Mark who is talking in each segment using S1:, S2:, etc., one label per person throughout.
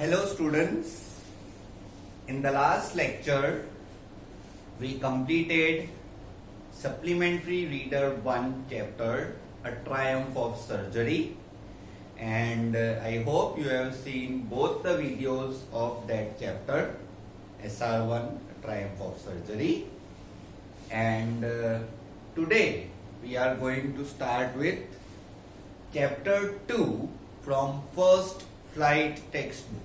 S1: Hello students, in the last lecture we completed supplementary reader 1 chapter, A Triumph of Surgery, and I hope you have seen both the videos of that chapter, SR1, A Triumph of Surgery, and today we are going to start with chapter 2 from first flight textbook.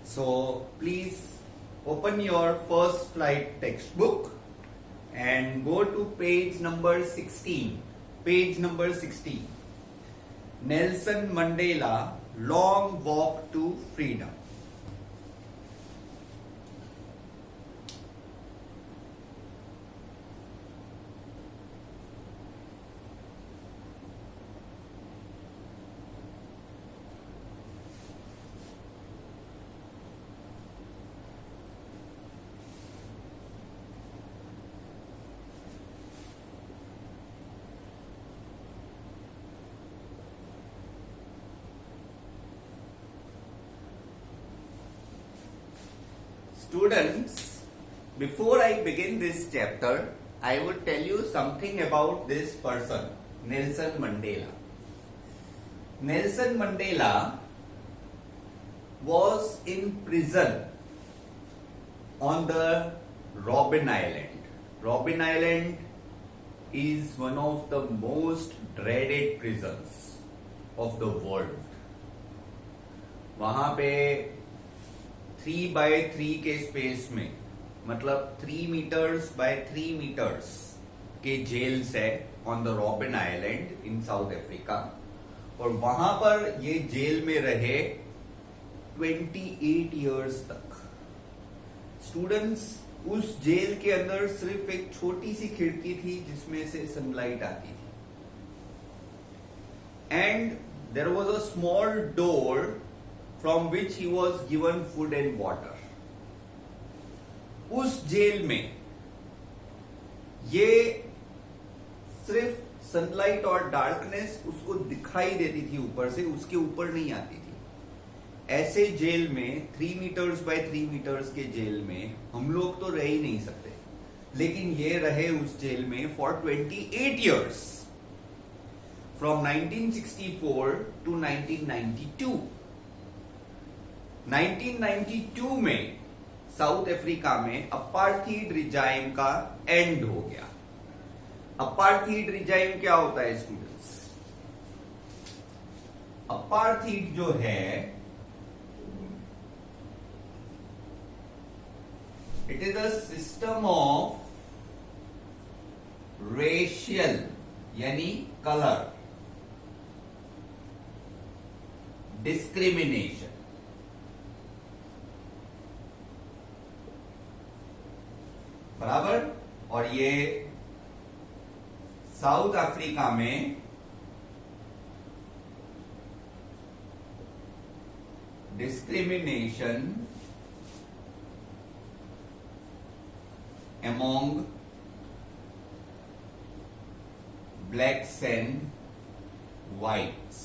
S1: So please open your first flight textbook and go to page number 16. Page number 16. Nelson Mandela, Long Walk to Freedom. Students, before I begin this chapter, I would tell you something about this person, Nelson Mandela. Nelson Mandela was in prison on the Robben Island. Robben Island is one of the most dreaded prisons of the world. वहां पे 3x3 के space में, मतलब 3 metres bye 3 metres के gels है on the robin island in south Africa, और वहां पर ये जेल में रहे 28 इयर्स तक. स्टूडेंट्स, उस जेल के अंदर सिर्फ एक छोटी सी खिड़की थी जिसमें से सनलाइट आती थी, and there was a small door from which he was given food and water. उस जेल में ये सिर्फ सनलाइट और डार्कनेस उसको दिखाई देती थी ऊपर से, उसके ऊपर नहीं आती थी. ऐसे जेल में 3 मीटर्स बाय 3 मीटर्स के जेल में हम लोग तो रह ही नहीं सकते, लेकिन ये रहे उस जेल में फॉर 28 इयर्स, फ्रॉम 1964 टू 1992. 1992 में साउथ अफ्रीका में अपार्थीड रिजाइम का एंड हो गया. अपार्थीड रिजाइम क्या होता है स्टूडेंट्स? अपार्थीड जो है, it is a system of racial यानी कलर डिस्क्रिमिनेशन. बराबर. और ये साउथ अफ्रीका में discrimination among blacks and whites.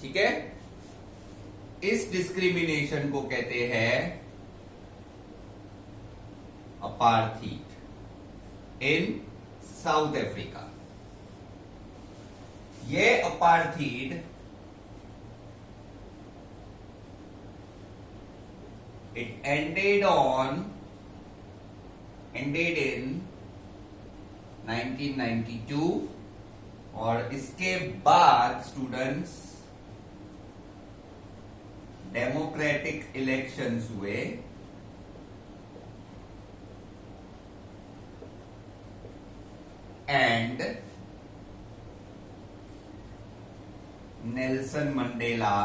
S1: ठीक है, इस डिस्क्रिमिनेशन को कहते हैं अपार्थीड इन साउथ अफ्रीका. ये अपार्थीड इट एंडेड इन 1992, और इसके बाद स्टूडेंट्स डेमोक्रेटिक इलेक्शंस हुए, and Nelson Mandela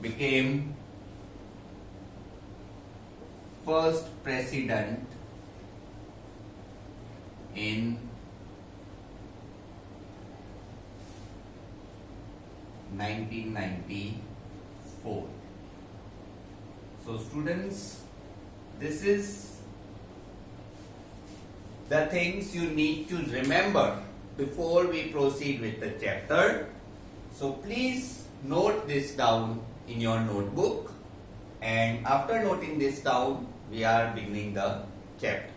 S1: became first president in 1994. So students, this is the things you need to remember before we proceed with the chapter. So please note this down in your notebook, and after noting this down, we are beginning the chapter.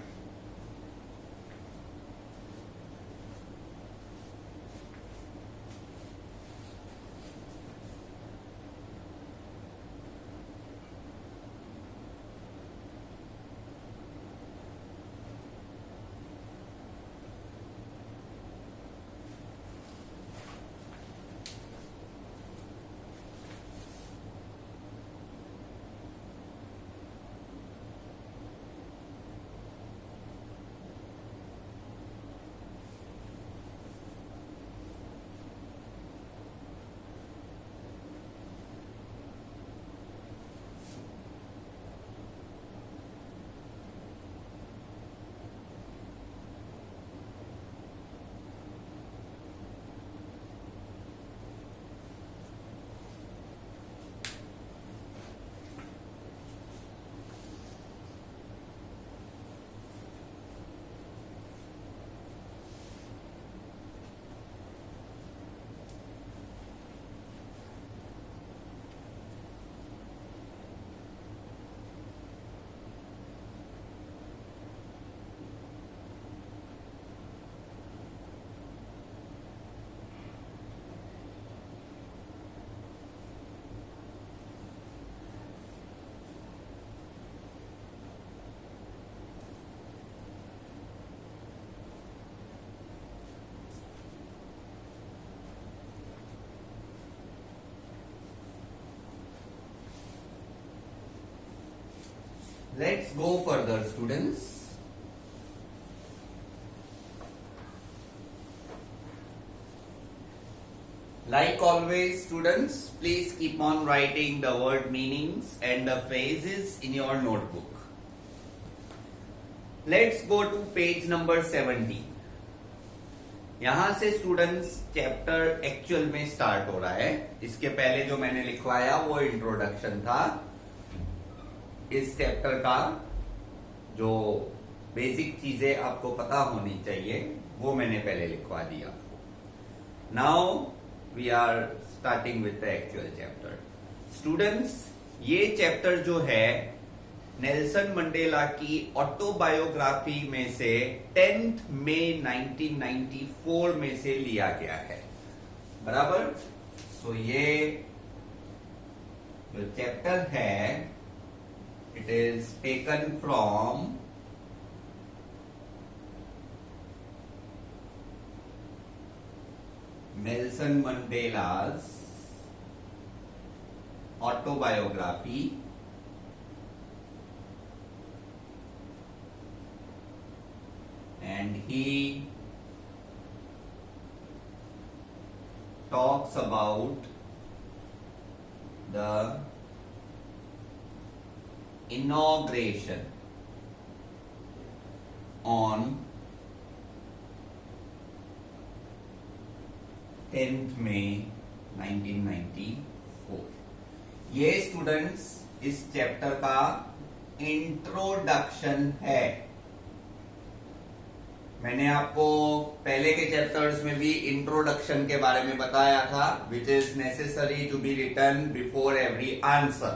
S1: Let's go further, students. Like always, students, please keep on writing the word meanings and the phrases in your notebook. Let's go to page number 70. यहां से students chapter actual में start हो रहा है. इसके पहले जो मैंने लिखवाया वो इंट्रोडक्शन था. इस चैप्टर का जो बेसिक चीजें आपको पता होनी चाहिए वो मैंने पहले लिखवा दिया. Now we are starting with the actual chapter. Students, ये चैप्टर जो है नेल्सन मंडेला की ऑटोबायोग्राफी में से 10 मई 1994 में से लिया गया है. बराबर. सो ये जो चैप्टर है it is taken from Nelson Mandela's autobiography, and he talks about the inauguration on 10th May 1994. ये स्टूडेंट्स इस चैप्टर का इंट्रोडक्शन है. मैंने आपको पहले के चैप्टर्स में भी इंट्रोडक्शन के बारे में बताया था, which is necessary to be written before every answer.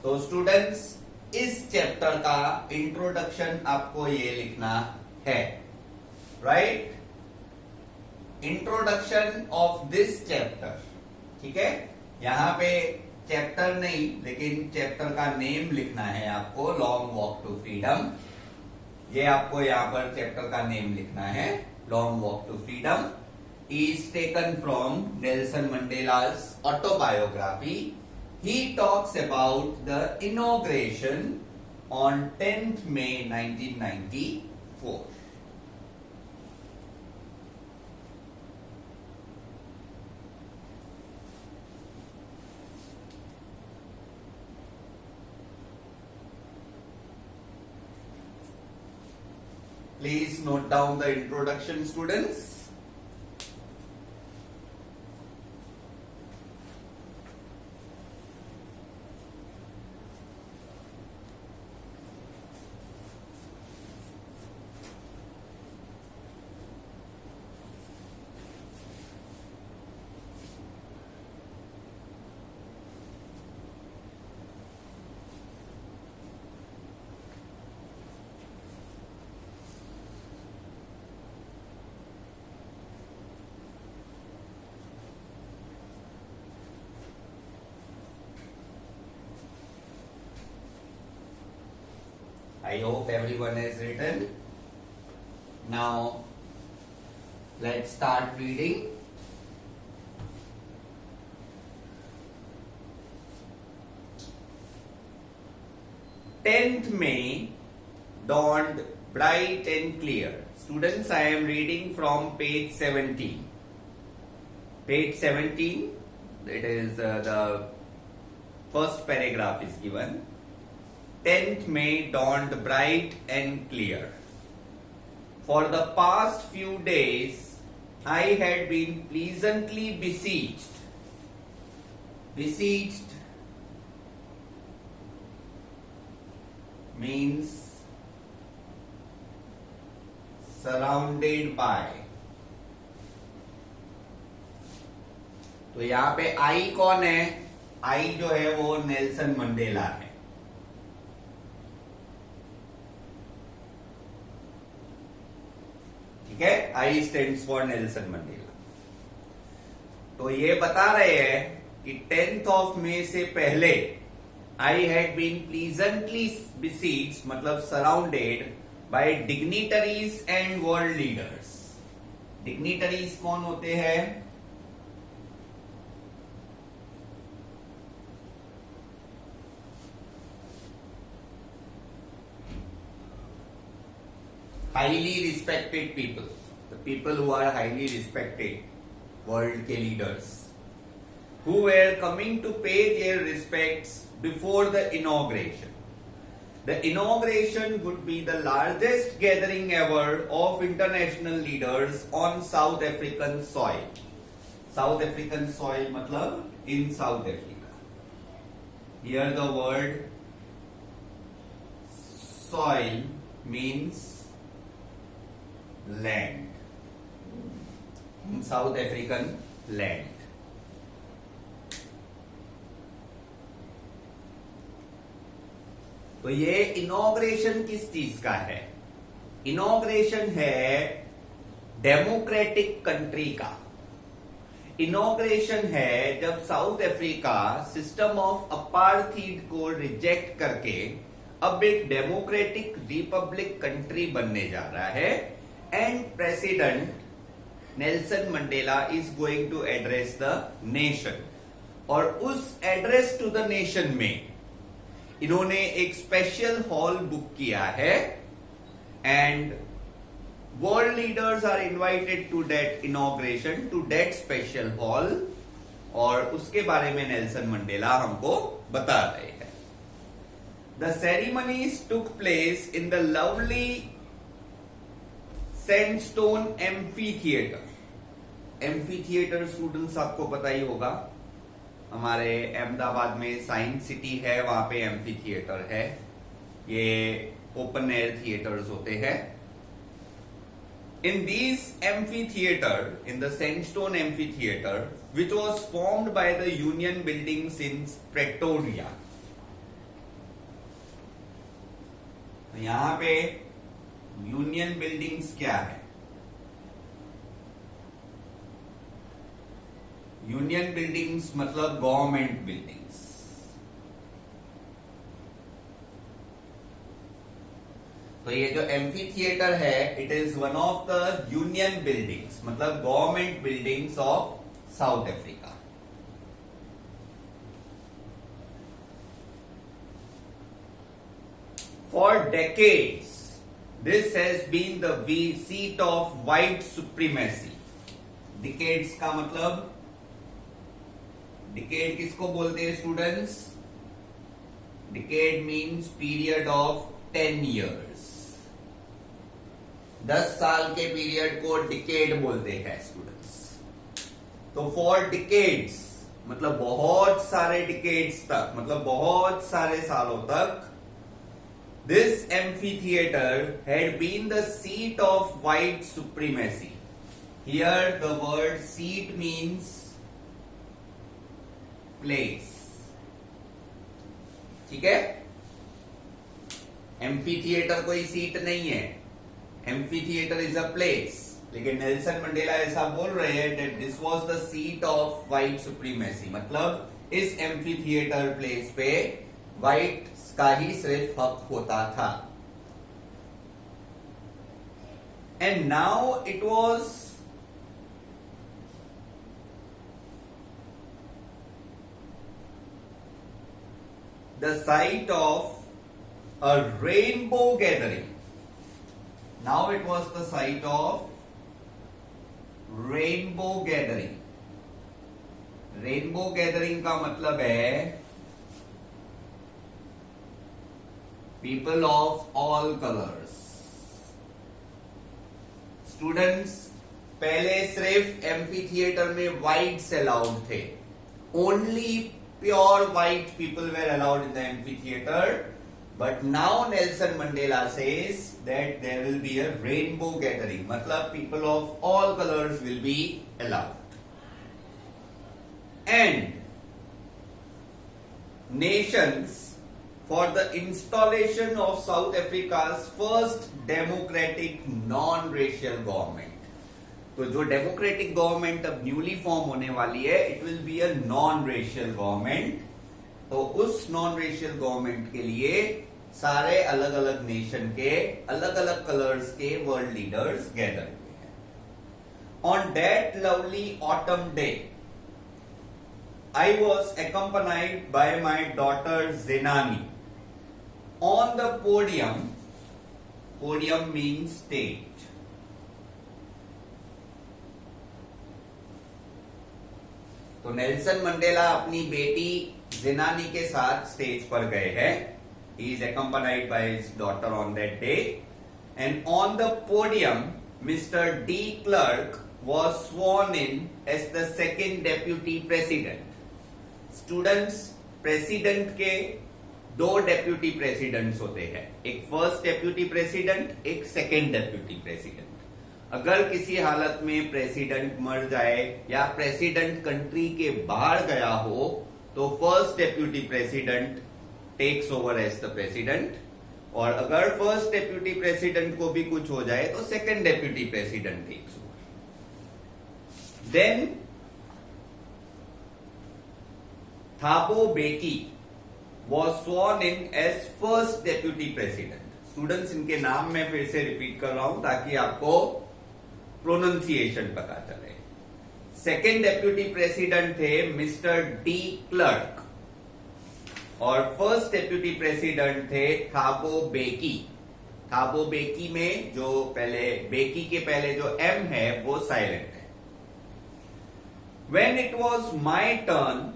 S1: तो स्टूडेंट्स, इस चैप्टर का इंट्रोडक्शन आपको ये लिखना है. Right. Introduction of this chapter. ठीक है. यहां पे चैप्टर नहीं, लेकिन चैप्टर का नेम लिखना है आपको. Long Walk to Freedom. ये आपको यहां पर चैप्टर का नेम लिखना है. Long Walk to Freedom is taken from Nelson Mandela's autobiography. He talks about the inauguration on 10th May 1994. Please note down the introduction, students. I hope everyone has written. Now let's start reading. 10th May dawned bright and clear. Students, I am reading from page 17. Page 17, it is the first paragraph is given. 10th May dawned bright and clear. For the past few days, I had been pleasantly besieged. Besieged means surrounded by. तो यहां पे आई कौन है? आई जो है वो Nelson Mandela है. ठीक है, आई स्टैंड्स फॉर नेल्सन मंडेला. तो ये बता रहे हैं कि 10th ऑफ मे से पहले I had been pleasantly besieged मतलब surrounded by dignitaries and world leaders. Dignitaries कौन होते हैं? highly respected people, the people who are highly respected, world के leaders, who were coming to pay their respects before the inauguration. The inauguration would be the largest gathering ever of international leaders on South African soil. South African soil मतलब in South Africa. Here the word soil means land. In South African land. तो ये inauguration किस चीज का है? Inauguration है democratic country का. Inauguration है जब South Africa system of apartheid को रिजेक्ट करके अब एक डेमोक्रेटिक रिपब्लिक कंट्री बनने जा रहा है. And president Nelson Mandela is going to address the nation. और उस एड्रेस टू द नेशन में इन्होंने एक स्पेशल हॉल बुक किया है and world leaders are invited to that inauguration, to that special hall. और उसके बारे में नेल्सन मंडेला हमको बता रहे हैं. The ceremonies took place in the lovely sandstone amphi theatre. Amphi theatre students आपको पता ही होगा, हमारे अहमदाबाद में साइंस सिटी है, वहां पे एम्फी थिएटर है. ये ओपन एयर थिएटर्स होते हैं. In this amphitheatre, in the sandstone amphitheatre which was formed by the Union Buildings in Pretoria. यहां पे यूनियन बिल्डिंग्स क्या है? यूनियन बिल्डिंग्स मतलब गवर्नमेंट बिल्डिंग्स. तो ये जो एम्फी थिएटर है, it is one of the Union Buildings मतलब government buildings of South Africa. For decades this has been the seat of white supremacy. Decades का मतलब, डिकेड किसको बोलते हैं students? Decade means period of 10 years. 10 साल के period को decade बोलते हैं स्टूडेंट्स. तो फॉर डिकेड्स मतलब बहुत सारे डिकेड्स तक, मतलब बहुत सारे सालों तक, this amphitheatre had been the seat of white supremacy. Here the word seat means place. ठीक है, एम्फी थिएटर कोई सीट नहीं है. Amphitheatre is a place. लेकिन नेल्सन मंडेला ऐसा बोल रहे हैं that this was the seat of white supremacy. मतलब इस एम्फी थिएटर प्लेस पे व्हाइट का ही सिर्फ हक होता था. and now it was the site of a rainbow gathering. Now it was the site of rainbow gathering. Rainbow gathering का मतलब है people of all colours. Students पहले सिर्फ एम्फी थिएटर में व्हाइट्स अलाउड थे. Only pure white people were allowed in the amphitheatre. But now Nelson Mandela says that there will be a rainbow gathering. मतलब people of all colours will be allowed. And nations for the installation of South Africa's first democratic non-racial government. तो जो democratic government अब newly form होने वाली है, it will be a non racial government. तो उस non racial government के लिए सारे अलग अलग नेशन के अलग अलग कलर्स के वर्ल्ड लीडर्स गैदर हुए हैं. On that lovely autumn day I was accompanied by my daughter Zenani on the podium. Podium means stage. तो नेल्सन मंडेला अपनी बेटी जेनानी के साथ स्टेज पर गए हैं. He is accompanied by his daughter on that day, and on the podium, Mr. D. Clerk was sworn in as the second deputy president. Students president के दो डेप्यूटी प्रेसिडेंट्स होते हैं. एक फर्स्ट डेप्यूटी प्रेसिडेंट, एक second deputy president. अगर किसी हालत में प्रेसिडेंट मर जाए या प्रेसिडेंट कंट्री के बाहर गया हो तो first deputy president takes over as the president. और अगर फर्स्ट डेप्यूटी प्रेसिडेंट को भी कुछ हो जाए तो second deputy president takes over. Then Thabo Mbeki was sworn in as first deputy president. Students इनके नाम मैं फिर से रिपीट कर रहा हूं ताकि आपको प्रोनाउंसिएशन पता चले. सेकेंड डेप्यूटी प्रेसिडेंट थे मिस्टर डी क्लर्क और फर्स्ट डेप्यूटी प्रेसिडेंट थे थाबो बेकी. थाबो बेकी में जो पहले बेकी के पहले जो एम है वो साइलेंट है. When it was my turn,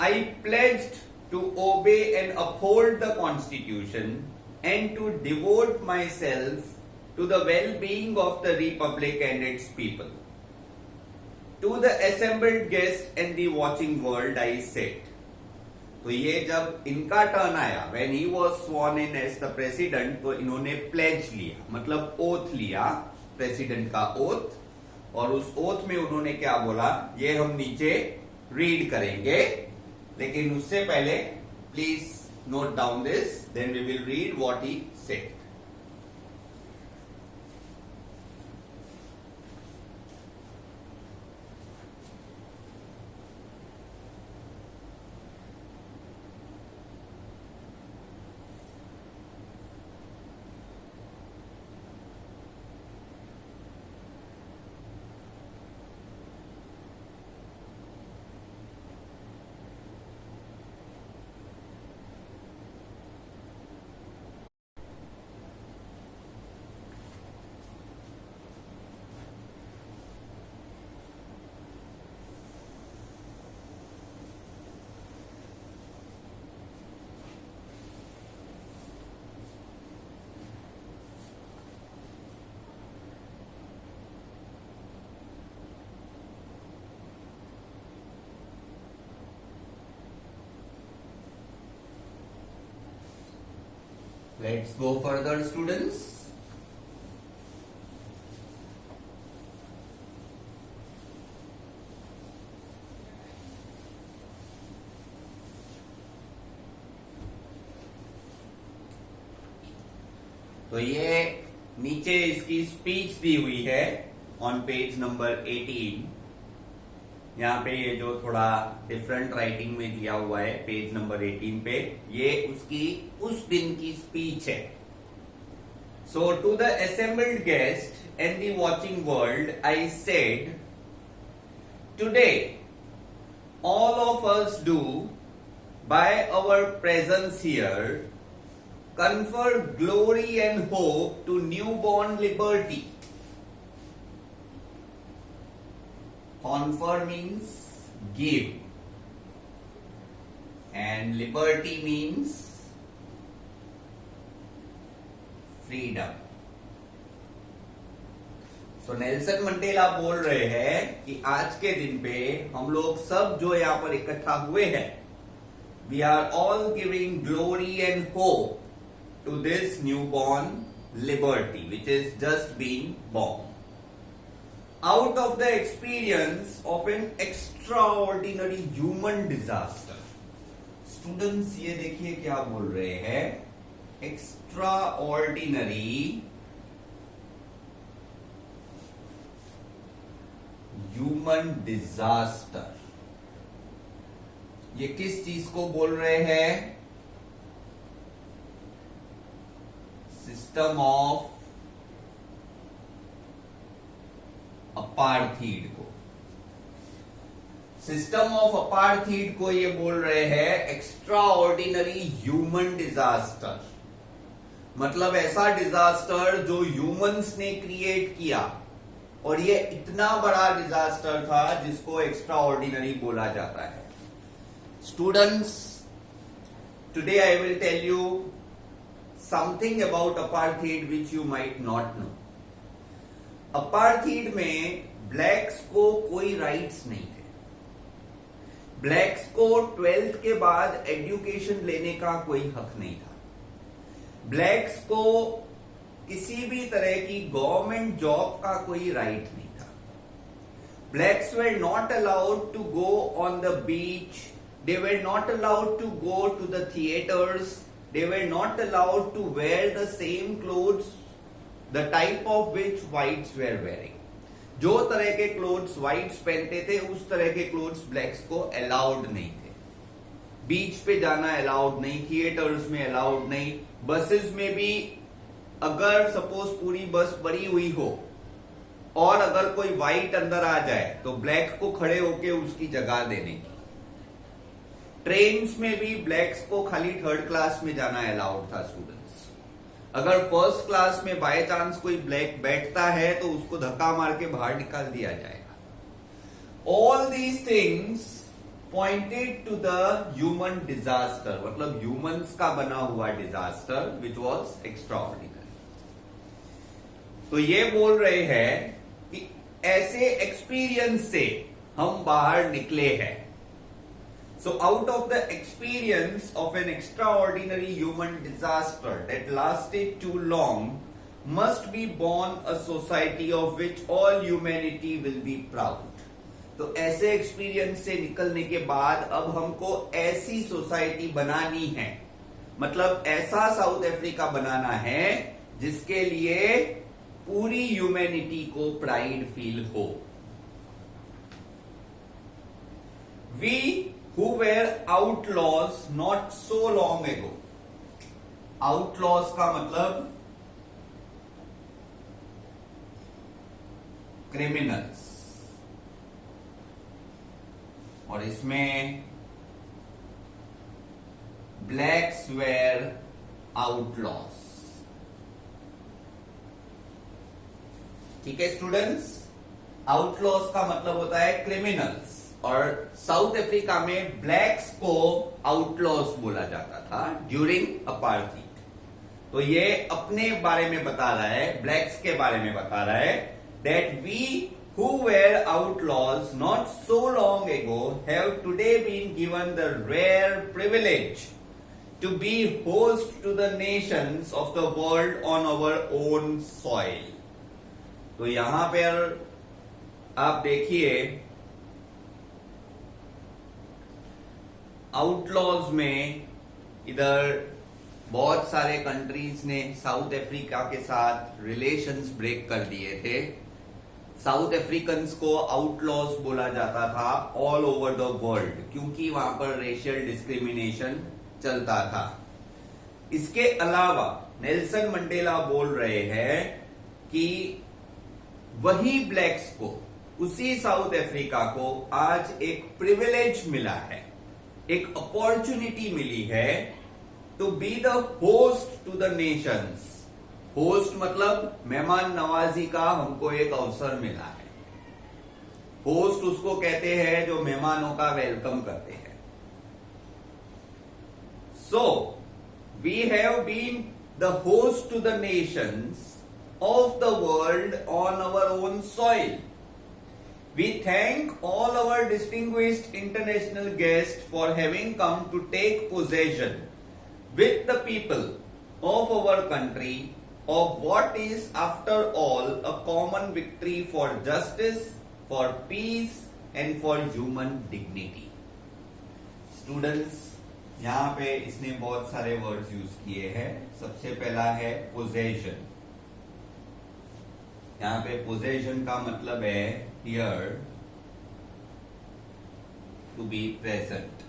S1: I pledged to obey and uphold the Constitution and to devote myself to the well-being of the Republic and its people. To the assembled guests and the watching world, I said. तो ये जब इनका turn आया, when he was sworn in as the president, तो इन्होंने pledge लिया, मतलब oath लिया, प्रेसिडेंट का ओथ. और उस ओथ में उन्होंने क्या बोला ये हम नीचे रीड करेंगे. लेकिन उससे पहले please note down this, then we will read what he said. Let's go further, students. तो ये नीचे इसकी स्पीच दी हुई है ऑन पेज नंबर 18. यहाँ पे ये जो थोड़ा डिफरेंट राइटिंग में दिया हुआ है पेज नंबर 18 पे, ये उसकी उस दिन की स्पीच है. So to the assembled guest and the watching world, I said, today, all of us do, by our presence here, confer glory and hope to newborn liberty. Confer means give, and liberty means freedom. So Nelson Mandela बोल रहे हैं कि आज के दिन पे हम लोग सब जो यहाँ पर इकट्ठा हुए हैं, we are all giving glory and hope to this new born liberty which is just been born out of the experience of an extraordinary human disaster. Students ये देखिए क्या बोल रहे हैं, एक्स्ट्रा ऑर्डिनरी ह्यूमन डिजास्टर. ये किस चीज को बोल रहे हैं? सिस्टम ऑफ अपार्थीड को. सिस्टम ऑफ अपार्थीड को ये बोल रहे हैं एक्स्ट्रा ऑर्डिनरी ह्यूमन डिजास्टर. मतलब ऐसा डिजास्टर जो ह्यूमंस ने क्रिएट किया, और ये इतना बड़ा डिजास्टर था जिसको एक्स्ट्रा ऑर्डिनरी बोला जाता है. Students, today I will tell you something about apartheid which you might not know. Apartheid में ब्लैक्स को कोई राइट्स नहीं थे. ब्लैक्स को 12th के बाद एजुकेशन लेने का कोई हक नहीं था. ब्लैक्स को किसी भी तरह की गवर्नमेंट जॉब का कोई राइट नहीं था. Blacks were not allowed to go on the beach, they were not allowed to go to the theatres, they were not allowed to wear the same clothes the type of which whites were wearing. जो तरह के clothes whites पहनते थे उस तरह के clothes blacks को allowed नहीं थे. बीच पे जाना अलाउड नहीं, थिएटर्स में अलाउड नहीं, बसेस में भी अगर सपोज पूरी बस भरी हुई हो और अगर कोई व्हाइट अंदर आ जाए तो ब्लैक को खड़े होके उसकी जगह देने की. ट्रेन्स में भी ब्लैक्स को खाली 3rd क्लास में जाना अलाउड था. स्टूडेंट्स, अगर 1st क्लास में बाय चांस कोई ब्लैक बैठता है तो उसको धक्का मार के बाहर निकाल दिया जाएगा. All these things pointed to the human disaster, मतलब ह्यूमंस का बना हुआ disaster which was extraordinary. तो ये बोल रहे हैं कि ऐसे एक्सपीरियंस से हम बाहर निकले हैं. So out of the experience of an extraordinary human disaster that lasted too long must be born a society of which all humanity will be proud. तो ऐसे एक्सपीरियंस से निकलने के बाद अब हमको ऐसी सोसाइटी बनानी है, मतलब ऐसा साउथ अफ्रीका बनाना है जिसके लिए पूरी ह्यूमैनिटी को प्राइड फील हो. We who were outlaws not so long ago. Outlaws का मतलब क्रिमिनल्स, और इसमें ब्लैक्स वेर आउटलॉज. ठीक है स्टूडेंट्स, आउटलॉज का मतलब होता है क्रिमिनल्स, और साउथ अफ्रीका में ब्लैक्स को आउटलॉज बोला जाता था ड्यूरिंग अपार्थीड. तो ये अपने बारे में बता रहा है, ब्लैक्स के बारे में बता रहा है, that we who were outlaws not so long ago have today been given the rare privilege to be host to the nations of the world on our own soil. तो यहां पर आप देखिए आउटलॉज में इधर बहुत सारे कंट्रीज ने साउथ अफ्रीका के साथ रिलेशंस ब्रेक कर दिए थे. साउथ अफ्रीकन्स को आउटलॉज बोला जाता था ऑल ओवर द वर्ल्ड, क्योंकि वहां पर रेशियल डिस्क्रिमिनेशन चलता था. इसके अलावा नेल्सन मंडेला बोल रहे हैं कि वही ब्लैक्स को, उसी साउथ अफ्रीका को आज एक प्रिविलेज मिला है, एक अपॉर्चुनिटी मिली है to be the host to the nations. Host मतलब मेहमान नवाजी का हमको एक अवसर मिला है। होस्ट उसको कहते हैं जो मेहमानों का वेलकम करते हैं। So we have been the host to the nations of the world on our own soil. We thank all our distinguished international guests for having come to take possession with the people of our country of what is after all a common victory for justice, for peace and for human dignity. Students, यहाँ पे इसने बहुत सारे words use किए हैं। सबसे पहला है possession। यहां पे पोजेशन का मतलब है here to be present.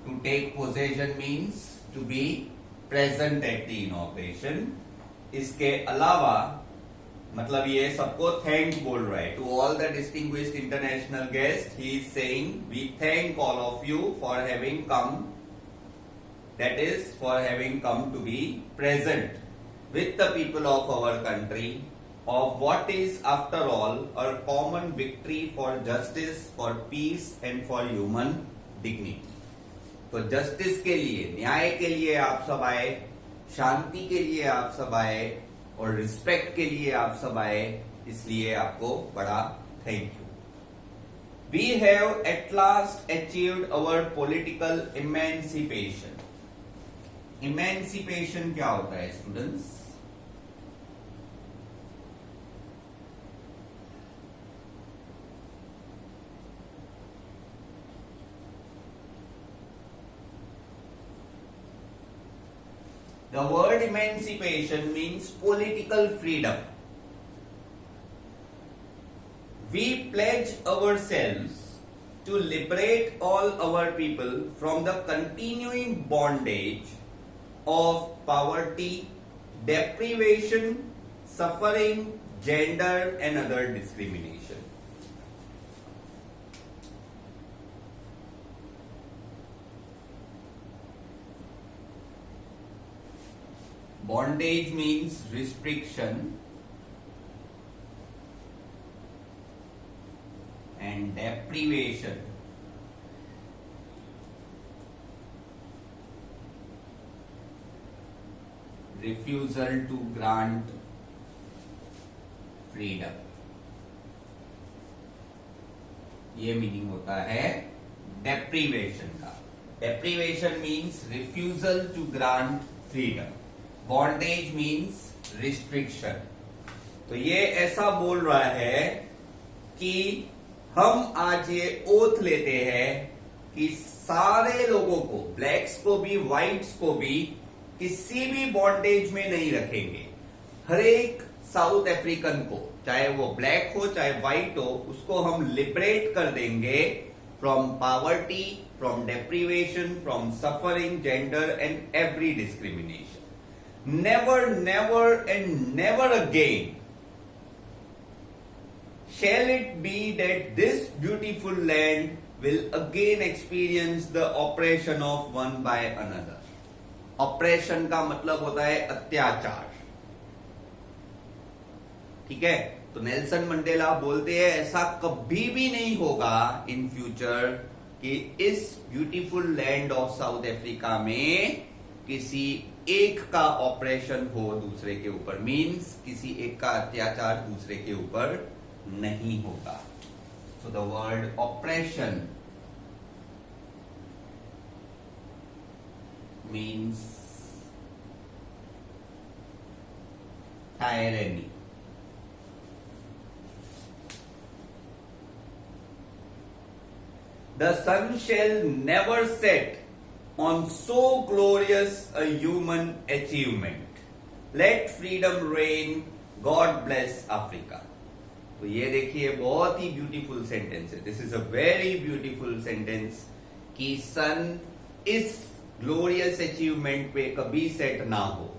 S1: To take possession means to be present at the inauguration. इसके अलावा मतलब ये सबको थैंक बोल रहा है। To all the distinguished international guest he is saying we thank all of you for having come, that is for having come to be present with the people of our country of what is after all a common victory for justice, for peace and for human dignity। तो justice के लिए, न्याय के लिए आप सब आए, शांति के लिए आप सब आए और रिस्पेक्ट के लिए आप सब आए, इसलिए आपको बड़ा thank you. We have at last achieved our political emancipation। Emancipation क्या होता है students? The word emancipation means political freedom. We pledge ourselves to liberate all our people from the continuing bondage of poverty, deprivation, suffering, gender and other discrimination. Bondage means restriction and deprivation refusal to grant freedom। ये meaning होता है deprivation का। Deprivation means refusal to grant freedom। Bondage means restriction. तो ये ऐसा बोल रहा है कि हम आज ये ओथ लेते हैं कि सारे लोगों को, ब्लैक्स को भी व्हाइट्स को भी, किसी भी बॉन्डेज में नहीं रखेंगे। हर एक साउथ अफ्रीकन को, चाहे वो ब्लैक हो चाहे व्हाइट हो, उसको हम लिबरेट कर देंगे from poverty, from deprivation, from suffering, gender and every discrimination. Never, never and never again shall it be that this beautiful land will again experience the oppression of one by another। Oppression का मतलब होता है अत्याचार। ठीक है, तो Nelson Mandela बोलते हैं ऐसा कभी भी नहीं होगा इन फ्यूचर कि इस beautiful land of South Africa में किसी एक का ऑपरेशन हो दूसरे के ऊपर, मीन्स किसी एक का अत्याचार दूसरे के ऊपर नहीं होगा। So the word operation means tyranny. The sun shall never set on so glorious a human achievement। Let freedom reign, God bless Africa। तो ये देखिए बहुत ही ब्यूटीफुल सेंटेंस है। This is a very beautiful sentence कि सन इस glorious achievement पे कभी set ना हो,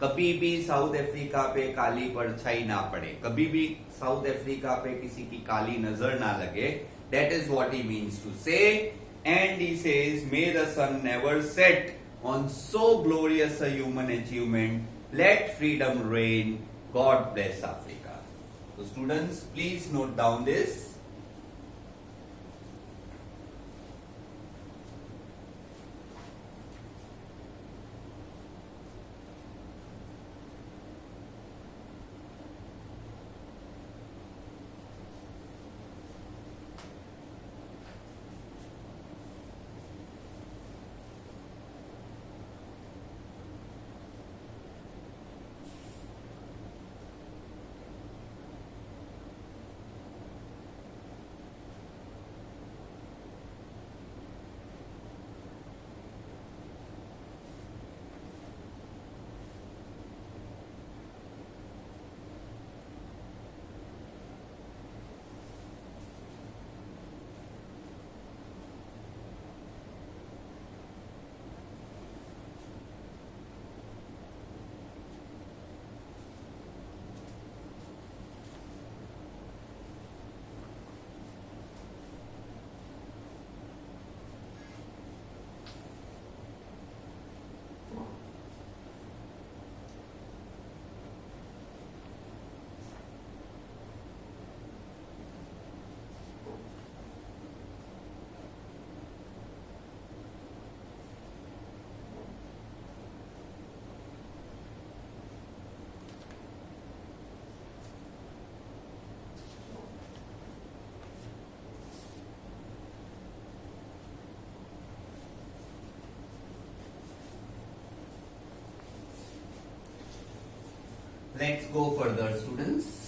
S1: कभी भी साउथ अफ्रीका पे काली परछाई ना पड़े, कभी भी साउथ अफ्रीका पे किसी की काली नजर ना लगे. That is what he means to say. And he says, may the sun never set on so glorious a human achievement. Let freedom reign. God bless Africa. So students, please note down this. Let's go further, students.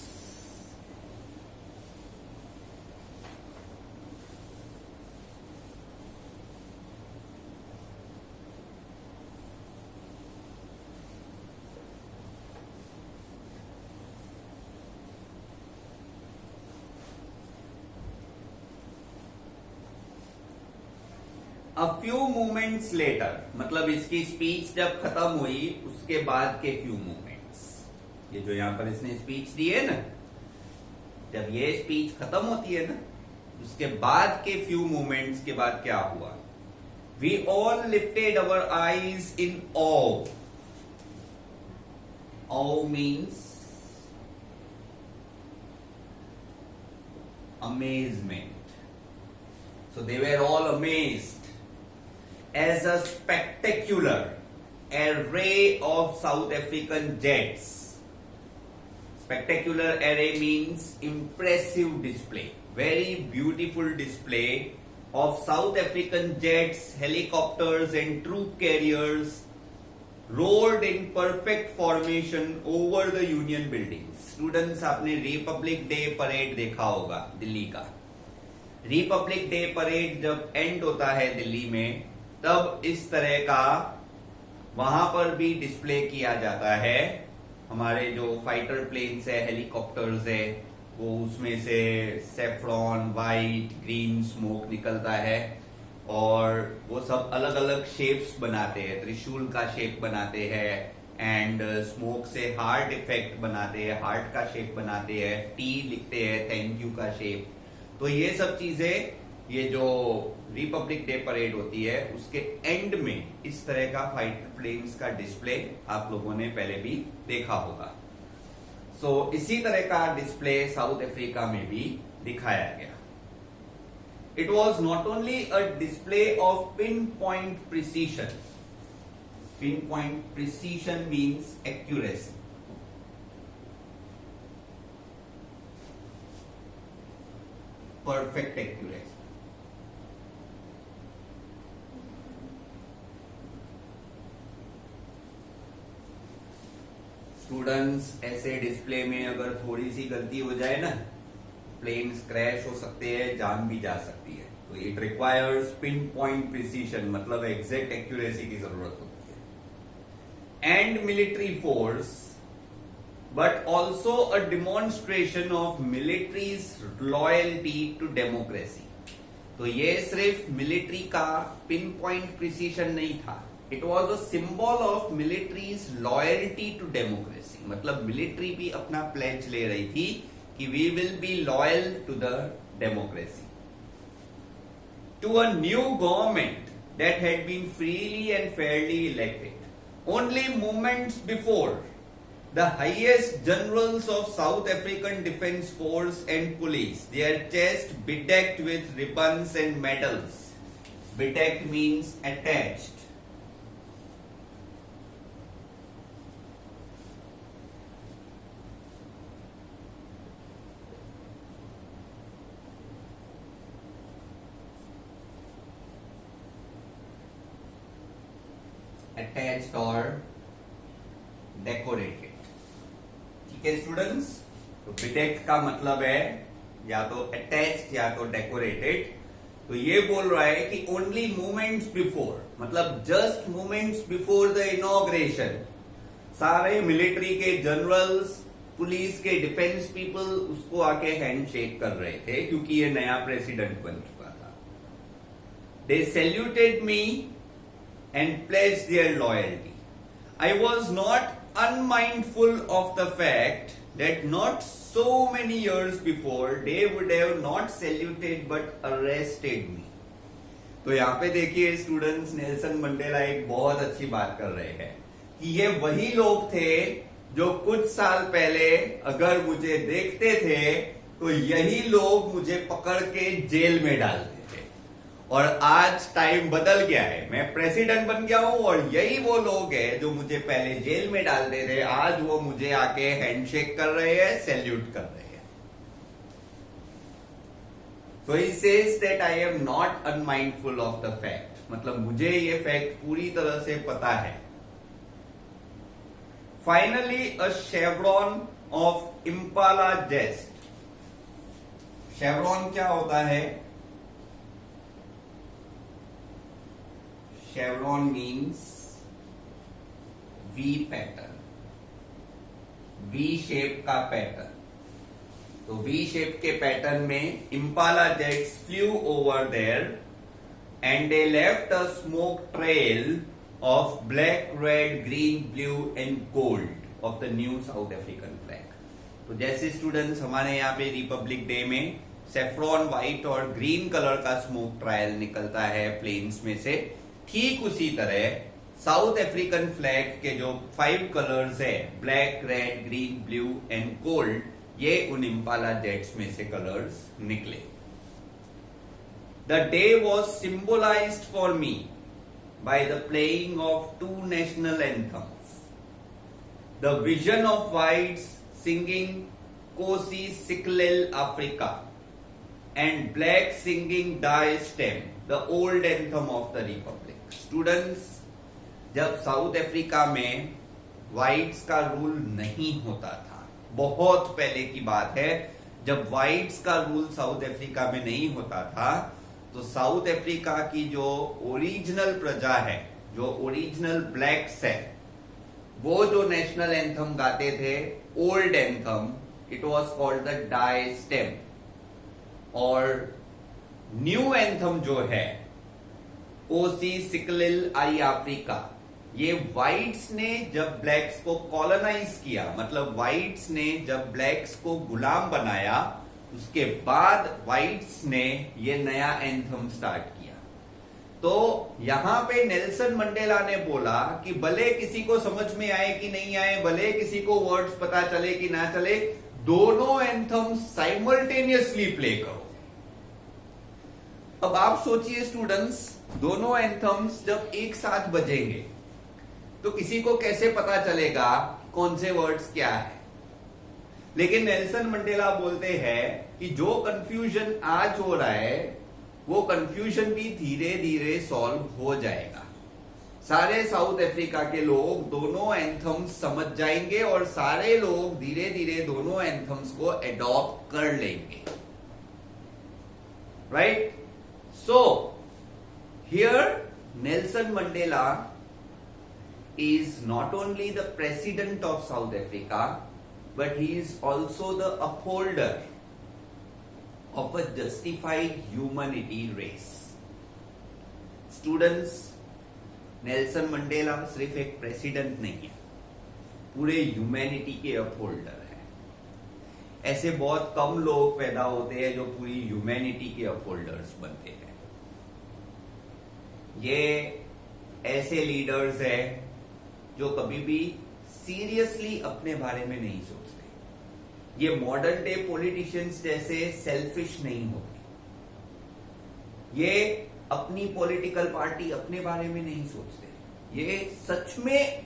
S1: A few moments later, मतलब इसकी speech जब खत्म हुई उसके बाद के few moments, ये जो यहां पर इसने स्पीच दी है ना, जब ये स्पीच खत्म होती है ना, उसके बाद के few moments के बाद क्या हुआ? We all lifted our eyes in awe. Awe means amazement. So they were all amazed as a spectacular array of South African jets. Spectacular array means impressive display, very beautiful display of South African jets, helicopters and troop carriers rolled in perfect formation over the Union buildings. Students, आपने Republic day parade देखा होगा दिल्ली का. Republic day parade जब and होता है दिल्ली में, तब इस तरह का वहां पर भी डिस्प्ले किया जाता है. हमारे जो फाइटर प्लेन्स है, हेलीकॉप्टर्स है, वो उसमें से सेफ्रॉन, वाइट, ग्रीन स्मोक निकलता है और वो सब अलग अलग शेप्स बनाते हैं. त्रिशूल का शेप बनाते हैं एंड स्मोक से हार्ट इफेक्ट बनाते हैं, हार्ट का शेप बनाते हैं, टी लिखते हैं, थैंक यू का शेप. तो ये सब चीजें, ये जो रिपब्लिक डे परेड होती है उसके एंड में इस तरह का फाइटर प्लेन्स का डिस्प्ले आप लोगों ने पहले भी देखा होगा. सो इसी तरह का डिस्प्ले साउथ अफ्रीका में भी दिखाया गया. It was not only a display of pin point precision. Pin point precision means accuracy. Perfect accuracy. Students, ऐसे डिस्प्ले में अगर थोड़ी सी गलती हो जाए ना, प्लेन्स क्रैश हो सकते हैं, जान भी जा सकती है. तो it requires pinpoint precision, मतलब एग्जैक्ट एक्यूरेसी की जरूरत होती है. And military force, but also a demonstration of military's loyalty to democracy. तो ये सिर्फ मिलिट्री का पिन पॉइंट प्रिसीशन नहीं था, it was a symbol of military's loyalty to democracy, मतलब मिलिट्री भी अपना प्लेज ले रही थी कि we will be loyal to the democracy, to a new government that had been freely and fairly elected. Only moments before, the highest generals of South African Defence Force and police, their chest bedecked with ribbons and medals. Bedecked means attached. Attached or decorated. ठीक है students, तो बिडेक्ड का मतलब है या तो attached या तो डेकोरेटेड. तो ये बोल रहा है कि ओनली मोमेंट्स बिफोर, मतलब just moments before the inauguration, सारे मिलिट्री के जनरल्स, पुलिस के डिफेंस पीपल उसको आके हैंडशेक कर रहे थे क्योंकि ये नया प्रेसिडेंट बन चुका था. They saluted me and pledged their loyalty. I was not unmindful of the fact that not so many years before they would have not saluted but arrested me. तो यहाँ पे देखिए स्टूडेंट्स, नेल्सन मंडेला एक बहुत अच्छी बात कर रहे हैं कि ये वही लोग थे जो कुछ साल पहले अगर मुझे देखते थे तो यही लोग मुझे पकड़ के जेल में डालते थे. और आज टाइम बदल गया है, मैं प्रेसिडेंट बन गया हूं और यही वो लोग हैं जो मुझे पहले जेल में डालते थे, आज वो मुझे आके हैंडशेक कर रहे हैं, सैल्यूट कर रहे हैं. So he says that I am not unmindful of the fact, मतलब मुझे ये फैक्ट पूरी तरह से पता है. Finally a chevron of Impala jets. Chevron क्या होता है? Chevron means V pattern, V shape का पैटर्न. तो V शेप के पैटर्न में Impala jets flew over there and they left a smoke trail of black, red, green, blue and gold of the new south African flag. तो जैसे students हमारे यहाँ पे Republic day में saffron white और green colour का smoke trial निकलता है प्लेन्स में से, ठीक उसी तरह साउथ अफ्रीकन फ्लैग के जो 5 कलर्स है, black, red, green, blue and gold, ये उन इम्पाला जेट्स में से कलर्स निकले. The day was symbolised for me by the playing of 2 national anthems. The vision of whites singing Nkosi Sikelel iAfrika and black singing Die Stem, the old anthem of the Republic. Students, जब South Africa में whites का rule नहीं होता था, बहुत पहले की बात है, जब व्हाइट्स का रूल साउथ अफ्रीका में नहीं होता था, तो साउथ अफ्रीका की जो ओरिजिनल प्रजा है, जो ओरिजिनल ब्लैक्स है, वो जो नेशनल एंथम गाते थे, old anthem, it was called the Die Stem. और न्यू एंथम जो है कोसी सिकलिल आई अफ्रीका, ये व्हाइट्स ने जब ब्लैक्स को कॉलोनाइज किया, मतलब व्हाइट्स ने जब ब्लैक्स को गुलाम बनाया, उसके बाद व्हाइट्स ने ये नया एंथम स्टार्ट किया. तो यहां पे नेल्सन मंडेला ने बोला कि भले किसी को समझ में आए कि नहीं आए, भले किसी को वर्ड्स पता चले कि ना चले, दोनों एंथम साइमल्टेनियसली प्ले करो. अब आप सोचिए स्टूडेंट्स, दोनों एंथम्स जब एक साथ बजेंगे तो किसी को कैसे पता चलेगा कौन से वर्ड्स क्या है? लेकिन नेल्सन मंडेला बोलते हैं कि जो कंफ्यूजन आज हो रहा है वो कंफ्यूजन भी धीरे धीरे सॉल्व हो जाएगा. सारे साउथ अफ्रीका के लोग दोनों एंथम्स समझ जाएंगे और सारे लोग धीरे धीरे दोनों एंथम्स को एडॉप्ट कर लेंगे. Right? So here Nelson Mandela is not only the president of South Africa, but he is also the upholder of a justified humanity race. Students, Nelson Mandela सिर्फ एक प्रेसिडेंट नहीं है, पूरे ह्यूमैनिटी के upholder है। ऐसे बहुत कम लोग पैदा होते हैं जो पूरी ह्यूमैनिटी के अपहोल्डर्स बनते हैं। ये ऐसे लीडर्स हैं जो कभी भी सीरियसली अपने बारे में नहीं सोचते। ये मॉडर्न डे पॉलिटिशियंस जैसे सेल्फिश नहीं होते। ये अपनी पॉलिटिकल पार्टी अपने बारे में नहीं सोचते। ये सच में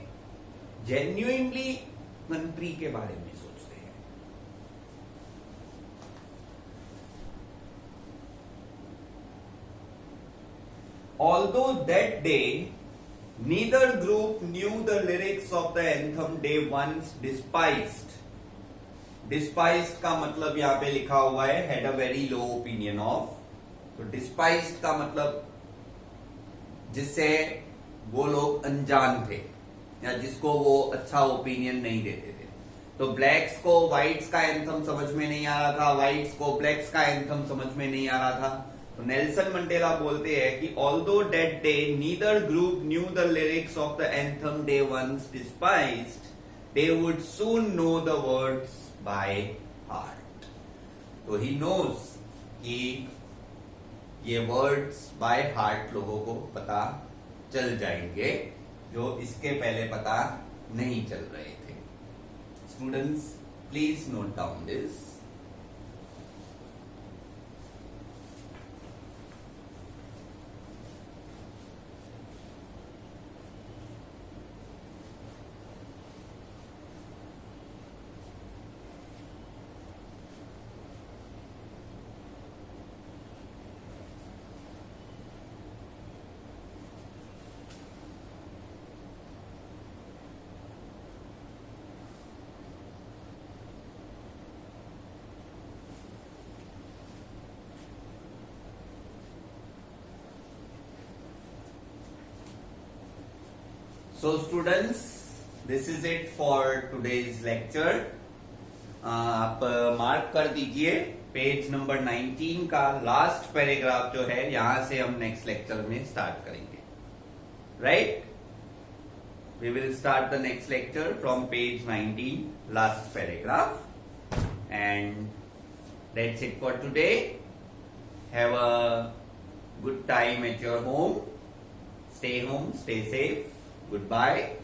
S1: जेन्युइनली कंट्री के बारे में सोचते हैं। Although that day neither group knew the lyrics of the anthem they once despised. Despised का मतलब यहां पे लिखा हुआ है had a very low opinion of. तो despised का मतलब जिससे वो लोग अनजान थे या जिसको वो अच्छा ओपिनियन नहीं देते थे। तो ब्लैक्स को व्हाइट्स का एंथम समझ में नहीं आ रहा था, व्हाइट्स को ब्लैक्स का एंथम समझ में नहीं आ रहा था। तो नेल्सन मंडेला बोलते हैं कि although that day neither group knew the lyrics of the anthem they once despised, they would soon know the words by heart. तो ही नोज कि ये वर्ड्स बाय हार्ट लोगों को पता चल जाएंगे जो इसके पहले पता नहीं चल रहे थे। Students please note down this. So students, this is it for today's lecture. आप मार्क कर दीजिए पेज नंबर 19 का लास्ट पैराग्राफ जो है, यहां से हम नेक्स्ट लेक्चर में स्टार्ट करेंगे। Right? We will start the next lecture from page 19, last paragraph. And that's it for today. Have a good time at your home. Stay home, stay safe. Goodbye.